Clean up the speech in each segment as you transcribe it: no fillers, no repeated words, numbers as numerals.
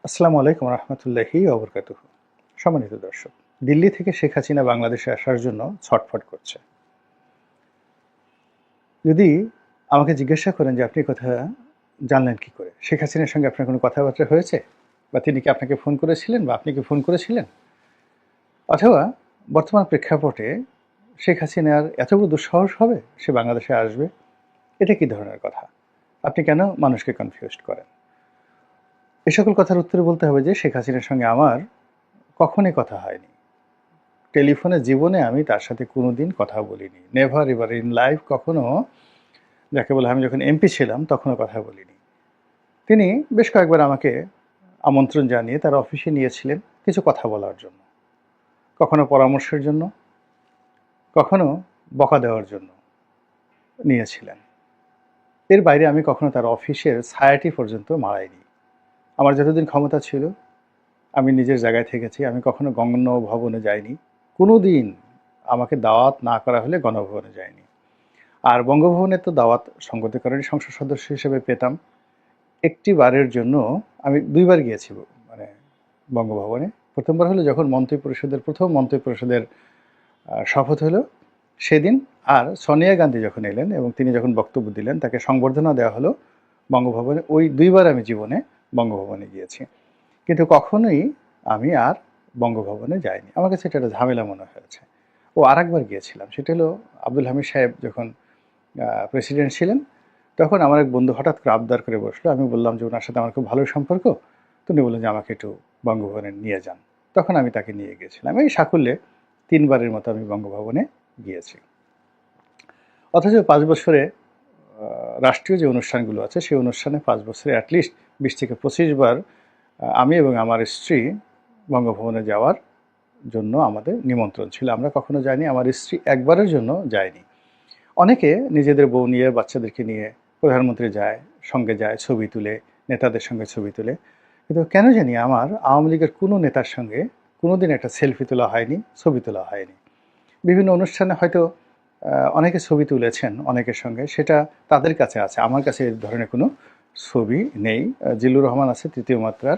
আসসালামু আলাইকুম রহমতুল্লাহি ওবরকাতুহু। সম্মানিত দর্শক, দিল্লি থেকে শেখ হাসিনা বাংলাদেশে আসার জন্য ছটফট করছে। যদি আমাকে জিজ্ঞাসা করেন যে আপনি কথা জানলেন কি করে, শেখ হাসিনার সঙ্গে আপনার কোনো কথাবার্তা হয়েছে, বা তিনি কি আপনাকে ফোন করেছিলেন, বা আপনি কি ফোন করেছিলেন, অথবা বর্তমান প্রেক্ষাপটে শেখ হাসিনার এত বড় দুঃসাহস হবে সে বাংলাদেশে আসবে, এটা কি ধরনের কথা? আপনি কেন মানুষকে কনফিউজড করেন? এ সকল কথার উত্তরে বলতে হবে যে শেখ হাসিনার সঙ্গে আমার কখনই কথা হয়নি। টেলিফোনে জীবনে আমি তার সাথে কোনোদিন কথা বলিনি, নেভার এভার ইন লাইফ। কখনো, যাকে বলে, আমি যখন এমপি ছিলাম তখনও কথা বলিনি। তিনি বেশ কয়েকবার আমাকে আমন্ত্রণ জানিয়ে তার অফিসে নিয়েছিলেন কিছু কথা বলার জন্য, কখনো পরামর্শের জন্য, কখনো বকা দেওয়ার জন্য নিয়েছিলেন। এর বাইরে আমি কখনো তার অফিসের ছায়াটি পর্যন্ত মারাইনি। আমার যতদিন ক্ষমতা ছিল আমি নিজের জায়গায় থেকেছি। আমি কখনো গণভবনে যাইনি, কোনো দিন আমাকে দাওয়াত না করা হলে গণভবনে যাইনি। আর বঙ্গভবনে তো দাওয়াত সংগতিকরণী সংসদ সদস্য হিসেবে পেতাম। একটি বারের জন্য আমি ২ বার গিয়েছি মানে বঙ্গভবনে। প্রথমবার হলো যখন প্রথম মন্ত্রিপরিষদের শপথ হলো সেদিন। আর সোনিয়া গান্ধী যখন এলেন এবং তিনি যখন বক্তব্য দিলেন, তাকে সংবর্ধনা দেওয়া হলো বঙ্গভবনে। ওই ২ বার আমি জীবনে বঙ্গভবনে গিয়েছি, কিন্তু কখনোই আমি আর বঙ্গভবনে যাইনি। আমার কাছে এটা একটা ঝামেলা মনে হয়েছে। আরেকবার গিয়েছিলাম, সেটা হলো আব্দুল হামিদ সাহেব যখন প্রেসিডেন্ট ছিলেন, তখন আমার এক বন্ধু হঠাৎ করে আবদার করে বসলো। আমি বললাম যে ওনার সাথে আমার খুব ভালো সম্পর্ক, তো উনি বললেন যে আমাকে একটু বঙ্গভবনে নিয়ে যান। তখন আমি তাকে নিয়ে গিয়েছিলাম। এই সাকুল্যে ৩ বারের মতো আমি বঙ্গভবনে গিয়েছি। অথচ ৫ বছরে রাষ্ট্রীয় যে অনুষ্ঠানগুলো আছে সেই অনুষ্ঠানে ৫ বছরে অ্যাটলিস্ট ২০ থেকে ২৫ বার আমি এবং আমার স্ত্রী বঙ্গভবনে যাওয়ার জন্য আমাদের নিমন্ত্রণ ছিল। আমরা কখনো যাইনি, আমার স্ত্রী একবারের জন্য যায়নি। অনেকে নিজেদের বউ নিয়ে, বাচ্চাদেরকে নিয়ে প্রধানমন্ত্রী যায়, সঙ্গে যায়, ছবি তুলে, নেতাদের সঙ্গে ছবি তুলে। কিন্তু কেন জানি আমার আওয়ামী লীগের কোনো নেতার সঙ্গে কোনোদিন একটা সেলফি তোলা হয়নি, ছবি তোলা হয়নি। বিভিন্ন অনুষ্ঠানে হয়তো অনেকে ছবি তুলেছেন অনেকের সঙ্গে, সেটা তাদের কাছে আছে, আমার কাছে এই ধরনের কোনো ছবি নেই। জিল্লুর রহমান আছে ৩য় মাত্রার,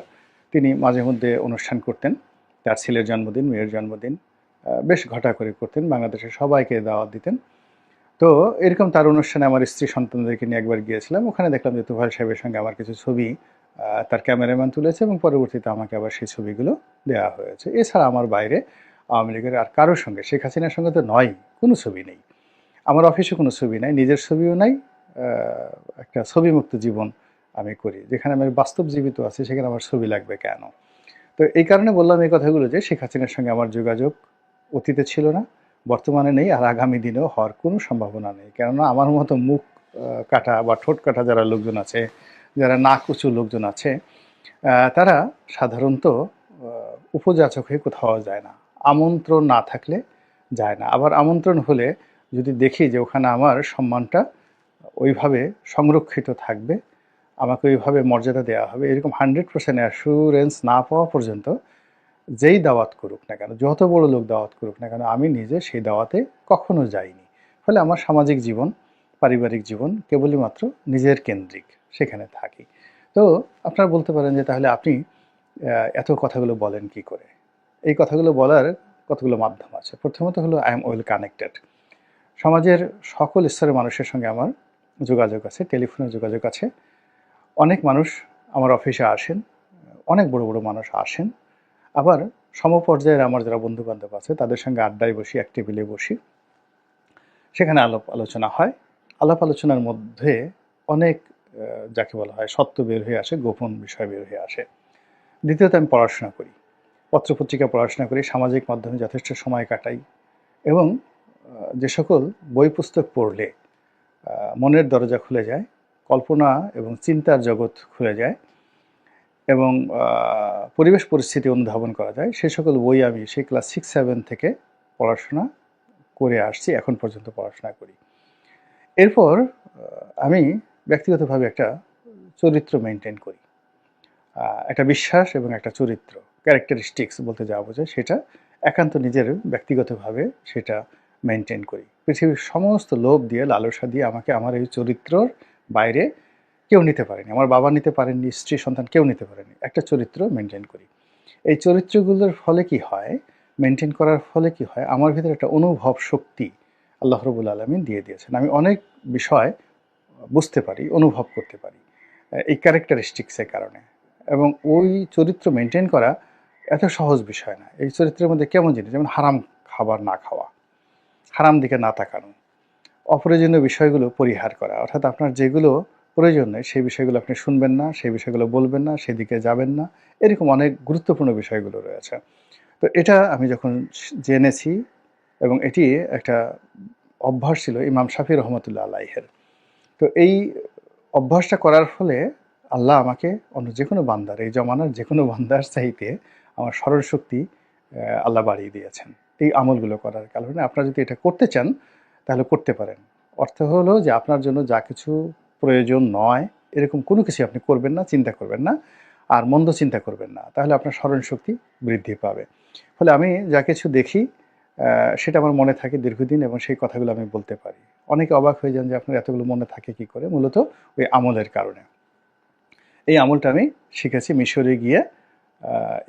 তিনি মাঝে মধ্যে অনুষ্ঠান করতেন, তার ছেলের জন্মদিন, মেয়ের জন্মদিন বেশ ঘটা করে করতেন, বাংলাদেশের সবাইকে দাওয়াত দিতেন। তো এরকম তার অনুষ্ঠানে আমার স্ত্রী সন্তানদেরকে নিয়ে একবার গিয়েছিলাম। ওখানে দেখলাম যে তোফায়েল সাহেবের সঙ্গে আমার কিছু ছবি তার ক্যামেরাম্যান তুলেছে এবং পরবর্তীতে আমাকে আবার সেই ছবিগুলো দেওয়া হয়েছে। এছাড়া আমার বাইরে আওয়ামী লীগের আর কারোর সঙ্গে, শেখ হাসিনার সঙ্গে তো নয়, কোনো ছবি নেই। আমার অফিসে কোনো ছবি নাই, নিজের ছবিও নাই। একটা ছবিমুক্ত জীবন আমি করি, যেখানে আমি বাস্তব জীবিত আছি সেখানে আমার ছবি লাগবে কেন? তো এই কারণে বললাম এই কথাগুলো যে শেখ হাসিনার সঙ্গে আমার যোগাযোগ অতীতে ছিল না, বর্তমানে নেই, আর আগামী দিনেও হওয়ার কোনো সম্ভাবনা নেই। কেননা আমার মতো মুখ কাটা বা ঠোঁট কাটা যারা লোকজন আছে, যারা নাক উঁচু লোকজন আছে, তারা সাধারণত উপযাচক হয়ে কোথাও যায় না। আমন্ত্রণ না থাকলে যায় না। আবার আমন্ত্রণ হলে যদি দেখি যে ওখানে আমার সম্মানটা ওইভাবে সংরক্ষিত থাকবে, আমাকে ওইভাবে মর্যাদা দেওয়া হবে, এরকম 100% অ্যাসুরেন্স না পাওয়া পর্যন্ত যেই দাওয়াত করুক না কেন, যত বড় লোক দাওয়াত করুক না কেন, আমি নিজে সেই দাওয়াতে কখনো যাইনি। ফলে আমার সামাজিক জীবন, পারিবারিক জীবন কেবলই মাত্র নিজের কেন্দ্রিক, সেখানে থাকি। তো আপনারা বলতে পারেন যে তাহলে আপনি এত কথাগুলো বলেন কি করে? এই কথাগুলো বলার কতগুলো মাধ্যম আছে। প্রথমত হলো আই এম ওয়েল কানেক্টেড। সমাজের সকল স্তরের মানুষের সঙ্গে আমার যোগাযোগ আছে, টেলিফোনে যোগাযোগ আছে। অনেক মানুষ আমার অফিসে আসেন, অনেক বড় বড় মানুষ আসেন। আবার সমপর্যায়ের আমার যারা বন্ধুবান্ধব আছে তাদের সঙ্গে আড্ডায় বসি, এক টেবিলে বসি, সেখানে আলাপ আলোচনা হয়। আলাপ আলোচনার মধ্যে অনেক যাকে বলা হয় সত্য বের হয়ে আসে, গোপন বিষয় বের হয়ে আসে। দ্বিতীয়ত আমি পড়াশোনা করি, পত্রপত্রিকা পড়াশোনা করি, সামাজিক মাধ্যমে যথেষ্ট সময় কাটাই, এবং যে সকল বই পুস্তক পড়লে মনের দরজা খুলে যায়, কল্পনা এবং চিন্তার জগৎ খুলে যায়, এবং পরিবেশ পরিস্থিতি অনুধাবন করা যায়, সে সকল বই আমি সেই ক্লাস 6-7 থেকে পড়াশোনা করে আসছি, এখন পর্যন্ত পড়াশোনা করি। এরপর আমি ব্যক্তিগতভাবে একটা চরিত্র মেনটেন করি, একটা বিশ্বাস এবং একটা চরিত্র, ক্যারেক্টারিস্টিক্স বলতে যা বোঝায় সেটা একান্ত নিজের ব্যক্তিগতভাবে সেটা মেনটেন করি। পৃথিবীর সমস্ত লোভ দিয়ে, লালসা দিয়ে আমাকে আমার এই চরিত্রর বাইরে কেউ নিতে পারেনি, আমার বাবা নিতে পারেননি, স্ত্রী সন্তান কেউ নিতে পারেনি। একটা চরিত্র মেনটেন করি। এই চরিত্রগুলোর ফলে কি হয়, মেনটেন করার ফলে কি হয়, আমার ভিতরে একটা অনুভব শক্তি আল্লাহ রবুল আলমিন দিয়ে দিয়েছেন। আমি অনেক বিষয় বুঝতে পারি, অনুভব করতে পারি এই ক্যারেক্টারিস্টিক্সের কারণে। এবং ওই চরিত্র মেনটেন করা এত সহজ বিষয় না। এই চরিত্রের মধ্যে কেমন জিনিস, যেমন হারাম খাবার না খাওয়া, হারাম দিকে না তাকানো, অপ্রয়োজনীয় বিষয়গুলো পরিহার করা, অর্থাৎ আপনার যেগুলো প্রয়োজন নেই সেই বিষয়গুলো আপনি শুনবেন না, সেই বিষয়গুলো বলবেন না, সেদিকে যাবেন না, এরকম অনেক গুরুত্বপূর্ণ বিষয়গুলো রয়েছে। তো এটা আমি যখন জেনেছি, এবং এটি একটা অভ্যাস ছিল ইমাম শাফি রহমতুল্লাহ আলাইহের। তো এই অভ্যাসটা করার ফলে আল্লাহ আমাকে অন্য যে কোনো বান্দার, এই জমানার যে কোনো বান্দার চাইতে আমার স্মরণশক্তি আল্লাহ বাড়িয়ে দিয়েছেন এই আমলগুলো করার কারণে। আপনারা যদি এটা করতে চান তাহলে করতে পারেন। অর্থ হলো যে আপনার জন্য যা কিছু প্রয়োজন নয় এরকম কোনো কিছু আপনি করবেন না, চিন্তা করবেন না, আর মন্দ চিন্তা করবেন না, তাহলে আপনার স্মরণশক্তি বৃদ্ধি পাবে। ফলে আমি যা কিছু দেখি সেটা আমার মনে থাকে দীর্ঘদিন, এবং সেই কথাগুলো আমি বলতে পারি। অনেকে অবাক হয়ে যান যে আপনার এতগুলো মনে থাকে কি করে। মূলত ওই আমলের কারণে। এই আমলটা আমি শিখেছি মিশরে গিয়ে।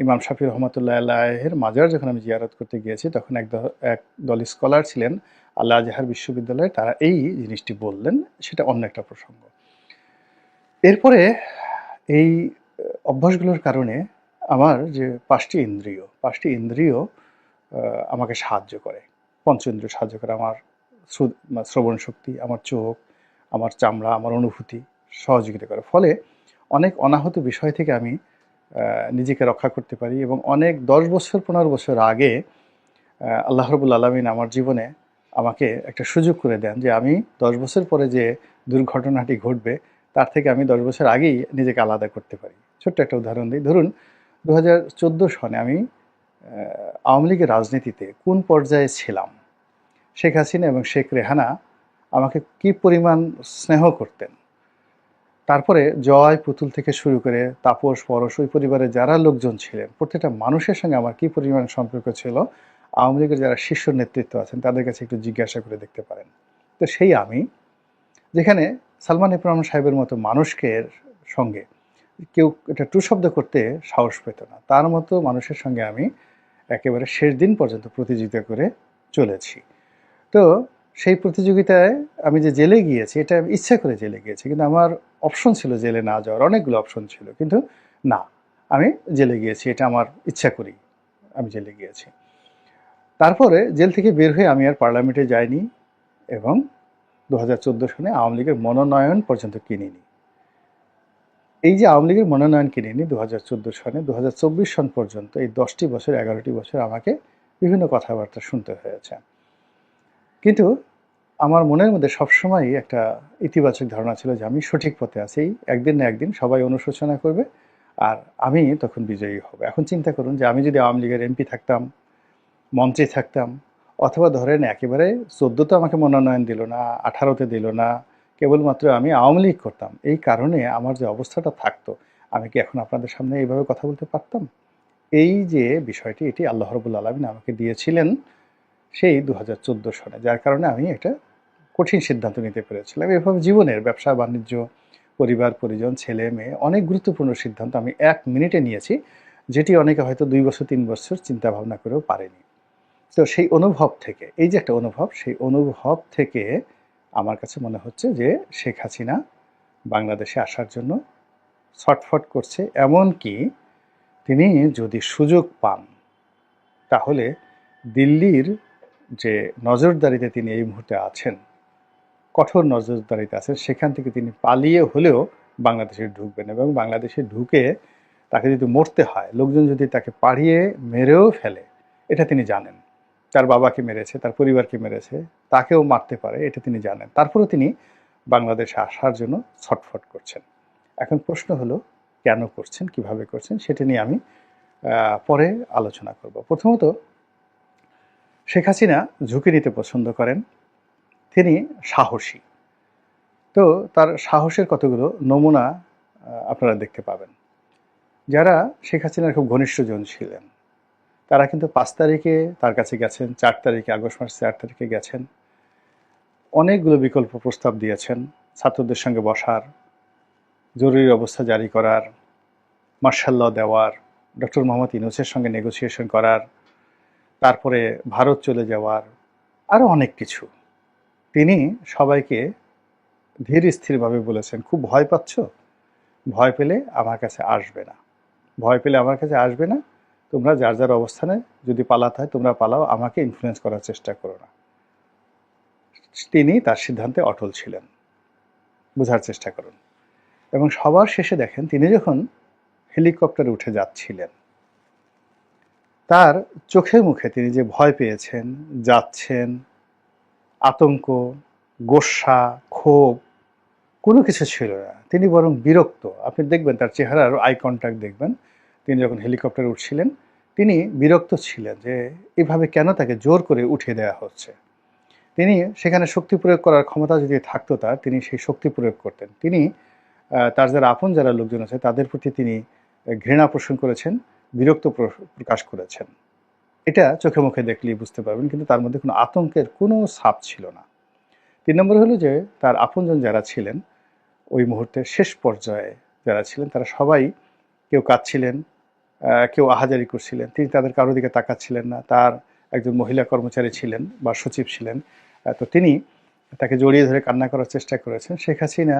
ইমাম শাফি রহমতুল্লাহ আল্লাহের মাজার যখন আমি জিয়ারত করতে গিয়েছি, তখন এক দল স্কলার ছিলেন আল্লাহ আজহার বিশ্ববিদ্যালয়ে, তারা এই জিনিসটি বললেন। সেটা অন্য একটা প্রসঙ্গ। এরপরে এই অভ্যাসগুলোর কারণে আমার যে পাঁচটি ইন্দ্রিয় আমাকে সাহায্য করে, পঞ্চেন্দ্রিয় সাহায্য করে। আমার শ্রবণ শক্তি, আমার চোখ, আমার চামড়া, আমার অনুভূতি সহযোগিতা করে। ফলে অনেক অনাহত বিষয় থেকে আমি নিজেকে রক্ষা করতে পারি। এবং অনেক 10 বছর 15 বছর আগে আল্লাহ রবুল আলমিন আমার জীবনে আমাকে একটা সুযোগ করে দেন যে আমি 10 বছর পরে যে দুর্ঘটনাটি ঘটবে তার থেকে আমি 10 বছর আগেই নিজেকে আলাদা করতে পারি। ছোট্ট একটা উদাহরণ দিই। ধরুন 2014 সনে আমি আওয়ামী লীগের রাজনীতিতে কোন পর্যায়ে ছিলাম, শেখ হাসিনা এবং শেখ রেহানা আমাকে কি পরিমাণ স্নেহ করতেন, তারপরে জয় পুতুল থেকে শুরু করে তাপস পরশ, ওই পরিবারে যারা লোকজন ছিলেন প্রত্যেকটা মানুষের সঙ্গে আমার কি পরিমাণ সম্পর্ক ছিল, আওয়ামী লীগের যারা শীর্ষ নেতৃত্ব আছেন তাদের কাছে একটু জিজ্ঞাসা করে দেখতে পারেন। তো সেই আমি, যেখানে সালমান এফ রহমান সাহেবের মতো মানুষকে সঙ্গে কেউ এটা টু শব্দ করতে সাহস পেত না, তার মতো মানুষের সঙ্গে আমি একেবারে শেষ দিন পর্যন্ত প্রতিযোগিতা করে চলেছি। তো সেই প্রতিযোগিতায় আমি যে জেলে গিয়েছি, এটা আমি ইচ্ছা করে জেলে গিয়েছি, কিন্তু আমার অপশন ছিল জেলে না যাওয়ার, অনেকগুলো অপশন ছিল, কিন্তু না, আমি জেলে গিয়েছি, এটা আমার ইচ্ছা করি আমি জেলে গিয়েছি। তারপরে জেল থেকে বের হয়ে আমি আর পার্লামেন্টে যাইনি, এবং 2014 সনে আওয়ামী লীগের মনোনয়ন পর্যন্ত কিনিনি। এই যে আওয়ামী লীগের মনোনয়ন কিনিনি 2014 সনে, 2024 সন পর্যন্ত এই 10টি বছর 11টি বছর আমাকে বিভিন্ন কথাবার্তা শুনতে হয়েছে। কিন্তু আমার মনের মধ্যে সবসময়ই একটা ইতিবাচক ধারণা ছিল যে আমি সঠিক পথে আছি, একদিন না একদিন সবাই অনুশোচনা করবে আর আমি তখন বিজয়ী হব। এখন চিন্তা করুন যে আমি যদি আওয়ামী লীগের এমপি থাকতাম, মন্ত্রী থাকতাম, অথবা ধরেন একেবারে 14 তো আমাকে মনোনয়ন দিল না, 18তে দিল না, কেবলমাত্র আমি আওয়ামী লীগ করতাম, এই কারণে আমার যে অবস্থাটা থাকতো, আমি কি এখন আপনাদের সামনে এইভাবে কথা বলতে পারতাম? এই যে বিষয়টি, এটি আল্লাহ রাব্বুল আলামিন আমাকে দিয়েছিলেন সেই 2014 সনে, যার কারণে আমি এটা কঠিন সিদ্ধান্ত নিতে পেরেছিলাম। এভাবে জীবনের ব্যবসা বাণিজ্য, পরিবার পরিজন, ছেলে মেয়ে, অনেক গুরুত্বপূর্ণ সিদ্ধান্ত আমি 1 মিনিটে নিয়েছি, যেটি অনেকে হয়তো 2 বছর 3 বছর চিন্তা ভাবনা করেও পারেনি। তো সেই অনুভব থেকে, এই যে একটা অনুভব, সেই অনুভব থেকে আমার কাছে মনে হচ্ছে যে শেখ হাসিনা বাংলাদেশে আসার জন্য ছটফট করছে। এমনকি তিনি যদি সুযোগ পান তাহলে দিল্লির যে নজরদারিতে তিনি এই মুহূর্তে আছেন, কঠোর নজরদারিতে আছেন, সেখান থেকে তিনি পালিয়ে হলেও বাংলাদেশে ঢুকবেন, এবং বাংলাদেশে ঢুকে তাকে যদি মরতে হয়, লোকজন যদি তাকে পাড়িয়ে মেরেও ফেলে, এটা তিনি জানেন। তার বাবাকে মেরেছে, তার পরিবারকে মেরেছে, তাকেও মারতে পারে, এটা তিনি জানেন। তারপরেও তিনি বাংলাদেশে আসার জন্য ছটফট করছেন। এখন প্রশ্ন হলো কেন করছেন, কিভাবে করছেন, সেটা নিয়ে আমি পরে আলোচনা করব। প্রথমত, শেখ হাসিনা ঝুঁকি নিতে পছন্দ করেন, তিনি সাহসী। তো তার সাহসের কতগুলো নমুনা আপনারা দেখতে পাবেন। যারা শেখ হাসিনার খুব ঘনিষ্ঠজন ছিলেন তারা কিন্তু 5 তারিখে তার কাছে গেছেন, 4 তারিখে, আগস্ট মাসের 4 তারিখে গেছেন, অনেকগুলো বিকল্প প্রস্তাব দিয়েছেন ছাত্রদের সঙ্গে বসার, জরুরি অবস্থা জারি করার, মার্শাল ল দেওয়ার, ডক্টর মোহাম্মদ ইউনূসের সঙ্গে নেগোসিয়েশন করার, তারপরে ভারত চলে যাওয়ার, আরও অনেক কিছু। তিনি সবাইকে ধীর স্থিরভাবে বলেছেন, খুব ভয় পাচ্ছ, ভয় পেলে আমার কাছে আসবে না, ভয় পেলে আমার কাছে আসবে না, তোমরা যার যার অবস্থানে যদি পালাতে হয় তোমরা পালাও, আমাকে ইনফ্লুয়েন্স করার চেষ্টা করো না। তিনি তার সিদ্ধান্তে অটল ছিলেন। বোঝার চেষ্টা করুন। এবং সবার শেষে দেখেন, তিনি যখন হেলিকপ্টারে উঠে যাচ্ছিলেন, তার চোখে মুখে তিনি যে ভয় পেয়েছেন, যাচ্ছেন, আতঙ্ক, গোস্বা, ক্ষোভ কোনো কিছু ছিল না। তিনি বরং বিরক্ত। আপনি দেখবেন তার চেহারার আই কন্ট্যাক্ট দেখবেন, তিনি যখন হেলিকপ্টারে উঠছিলেন তিনি বিরক্ত ছিলেন যে এভাবে কেন তাকে জোর করে উঠিয়ে দেওয়া হচ্ছে। তিনি সেখানে শক্তি প্রয়োগ করার ক্ষমতা যদি থাকতো তার, তিনি সেই শক্তি প্রয়োগ করতেন। তিনি তার যারা আপন যারা লোকজন আছে তাদের প্রতি তিনি ঘৃণা পোষণ করেছেন, বিরক্ত প্রকাশ করেছেন। এটা চোখে মুখে দেখলেই বুঝতে পারবেন, কিন্তু তার মধ্যে কোনো আতঙ্কের কোনো ছাপ ছিল না। 3 নম্বর হলো যে তার আপনজন যারা ছিলেন ওই মুহূর্তে শেষ পর্যায়ে যারা ছিলেন তারা সবাই, কেউ কাঁদছিলেন, কেউ আহাজারি করছিলেন, তিনি তাদের কারো দিকে তাকাচ্ছিলেন না। তার একজন মহিলা কর্মচারী ছিলেন বা সচিব ছিলেন, তো তিনি তাকে জড়িয়ে ধরে কান্না করার চেষ্টা করেছেন। শেখ হাসিনা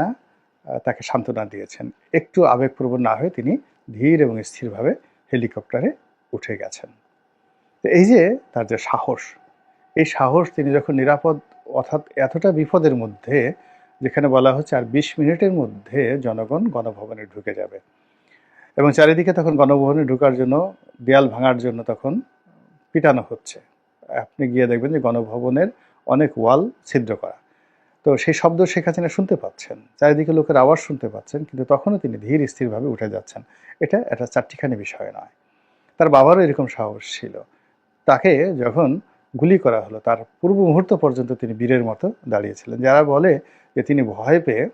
তাকে সান্ত্বনা দিয়েছেন। একটু আবেগপ্রবণ না হয়ে তিনি ধীর এবং স্থিরভাবে হেলিকপ্টারে উঠে গেছেন। তো এই যে তার যে সাহস, এই সাহস তিনি যখন নিরাপদ, অর্থাৎ এতটা বিপদের মধ্যে, যেখানে বলা হচ্ছে আর 20 মিনিটের মধ্যে জনগণ গণভবনে ঢুকে যাবে, এবং চারিদিকে তখন গণভবনে ঢোকার জন্য, দেয়াল ভাঙার জন্য তখন পিটানো হচ্ছে। আপনি গিয়ে দেখবেন যে গণভবনের অনেক ওয়াল ছিদ্র করা। তো সেই শব্দ শেখ হাসিনা শুনতে পাচ্ছেন, চারিদিকে লোকের আওয়াজ শুনতে পাচ্ছেন, কিন্তু তখনও তিনি ধীর স্থিরভাবে উঠে যাচ্ছেন। এটা একটা চারটিখানি বিষয় নয়। তার বাবারও এরকম সাহস ছিল। তাকে যখন গুলি করা হলো তার পূর্ব মুহূর্ত পর্যন্ত তিনি বীরের মতো দাঁড়িয়েছিলেন। যারা বলে যে তিনি ভয় পেয়ে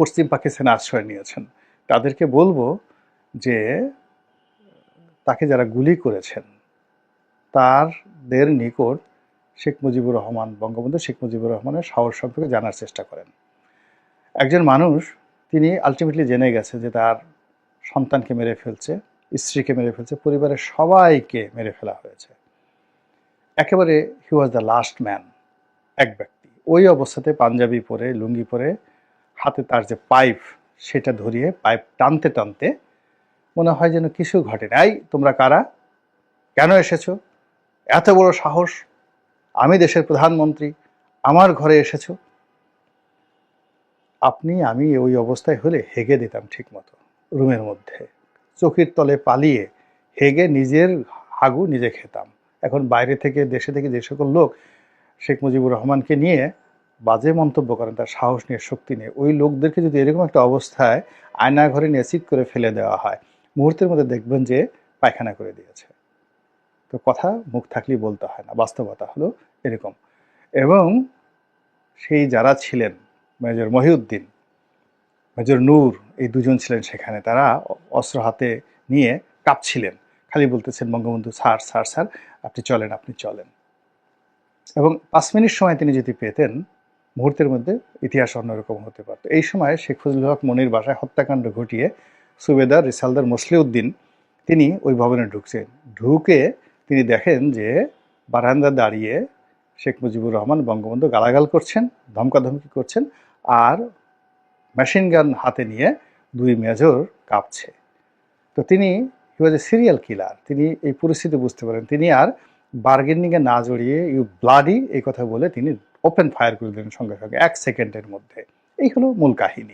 পশ্চিম পাকিস্তানে আশ্রয় নিয়েছেন, তাদেরকে বলবো যে তাকে যারা গুলি করেছেন তাদের নিকট শেখ মুজিবুর রহমান, বঙ্গবন্ধু শেখ মুজিবুর রহমানের সাহস সম্পর্কে জানার চেষ্টা করেন। একজন মানুষ, তিনি আলটিমেটলি জেনে গেছে যে তার সন্তানকে মেরে ফেলছে, স্ত্রীকে মেরে ফেলছে, পরিবারের সবাইকে মেরে ফেলা হয়েছে। একেবারে হি ওয়াজ দ্য লাস্ট ম্যান, এক ব্যক্তি। ওই অবস্থাতে পাঞ্জাবি পরে, লুঙ্গি পরে, হাতে তার যে পাইপ সেটা ধরিয়ে পাইপ টানতে টানতে মনে হয় যেন কিছু ঘটে নাই। তোমরা কারা, কেন এসেছো, এত বড় সাহস, আমি দেশের প্রধানমন্ত্রী, আমার ঘরে এসেছো। আপনি আমি ওই অবস্থায় হলে হেগে দিতাম ঠিক মতো রুমের মধ্যে, চোখের তলে পালিয়ে হেগে নিজের হাগু নিজে খেতাম। এখন বাইরে থেকে, দেশে থেকে যে সকল লোক শেখ মুজিবুর রহমানকে নিয়ে বাজে মন্তব্য করেন, তার সাহস নিয়ে, শক্তি নিয়ে, ওই লোকদেরকে যদি এরকম একটা অবস্থায় আয়না ঘরে নিয়ে চিৎ করে ফেলে দেওয়া হয়, মুহূর্তের মধ্যে দেখবেন যে পায়খানা করে দিয়েছে। তো কথা মুখ থাকলেই বলতে হয় না, বাস্তবতা হলো এরকম। এবং সেই যারা ছিলেন, মেজর মহিউদ্দিন, মেজর নূর, এই দুজন ছিলেন সেখানে। তারা অস্ত্র হাতে নিয়ে কাঁপছিলেন, খালি বলতেছেন বঙ্গবন্ধু স্যার স্যার স্যার, আপনি চলেন, আপনি চলেন। এবং 5 মিনিট সময় তিনি যদি পেতেন, মুহূর্তের মধ্যে ইতিহাস অন্যরকম হতে পারত। এই সময় শেখ ফজলুল হক মনির বাসায় হত্যাকাণ্ড ঘটিয়ে সুবেদার রিসালদার মসলিউদ্দিন তিনি ওই ভবনে ঢুকছেন। ঢুকে তিনি দেখেন যে বারান্দা দাঁড়িয়ে শেখ মুজিবুর রহমান, বঙ্গবন্ধু গালাগাল করছেন, ধমকাধমকি করছেন, আর মেশিন গান হাতে নিয়ে 2 মেজর কাঁপছে। তো তিনি, হি ওয়াজ এ সিরিয়াল কিলার। তিনি এই পরিস্থিতি বুঝতে পারেন। তিনি আর বার্গেনিংয়ে না জড়িয়ে ইউ ব্লাডি এই কথা বলে তিনি ওপেন ফায়ার করে দিলেন সঙ্গে সঙ্গে 1 সেকেন্ডের মধ্যে। এই হলো মূল কাহিনী।